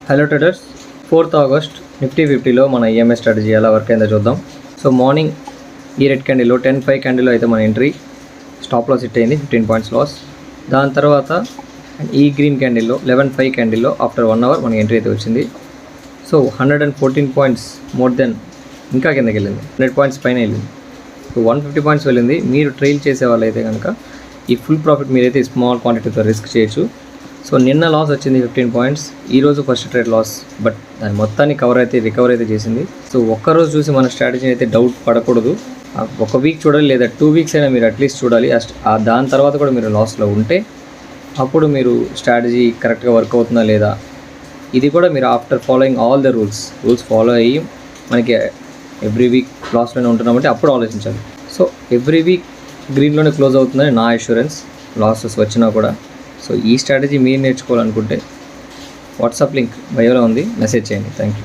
Hello traders, 4th August Nifty 50లో మన EMI strategy ఎలా వర్క్ అయిందో చూద్దాం. సో మార్నింగ్ ఈ రెడ్ క్యాండిల్లో 10-5 క్యాండిల్లో అయితే మన ఎంట్రీ స్టాప్ లాస్ హిట్ అయింది, 15 పాయింట్స్ లాస్. దాని తర్వాత ఈ గ్రీన్ క్యాండిల్లో 11-5 క్యాండిల్లో ఆఫ్టర్ 1 అవర్ మనకి ఎంట్రీ అయితే వచ్చింది. సో 114 పాయింట్స్ మోర్ దెన్ ఇంకా కిందకి వెళ్ళింది, 100 పాయింట్స్ పైన వెళ్ళింది. సో 150 పాయింట్స్ వెళ్ళింది. మీరు ట్రైల్ చేసే వాళ్ళు అయితే కనుక ఈ ఫుల్ ప్రాఫిట్ మీరైతే స్మాల్ క్వాంటిటీతో రిస్క్ చేయొచ్చు. సో నిన్న లాస్ వచ్చింది 15 పాయింట్స్, ఈరోజు ఫస్ట్ ట్రేడ్ లాస్, బట్ దాని మొత్తాన్ని రికవర్ అయితే చేసింది. సో ఒక్కరోజు చూసి మన స్ట్రాటజీని అయితే డౌట్ పడకూడదు. ఒక వీక్ చూడాలి, లేదా 2 వీక్స్ అయినా మీరు అట్లీస్ట్ చూడాలి. దాని తర్వాత కూడా మీరు లాస్లో ఉంటే అప్పుడు మీరు స్ట్రాటజీ కరెక్ట్గా వర్క్ అవుతుందా లేదా, ఇది కూడా మీరు after following all the rules follow అయ్యి మనకి ఎవ్రీ వీక్ లాస్లోనే ఉంటున్నామంటే అప్పుడు ఆలోచించాలి. సో ఎవ్రీ వీక్ గ్రీన్లోనే క్లోజ్ అవుతుందని నా అష్యూరెన్స్, లాసెస్ వచ్చినా కూడా. సో ఈ స్ట్రాటజీ మీరు నేర్చుకోవాలనుకుంటే వాట్సాప్ లింక్ బయోలో ఉంది, మెసేజ్ చేయండి. Thank you.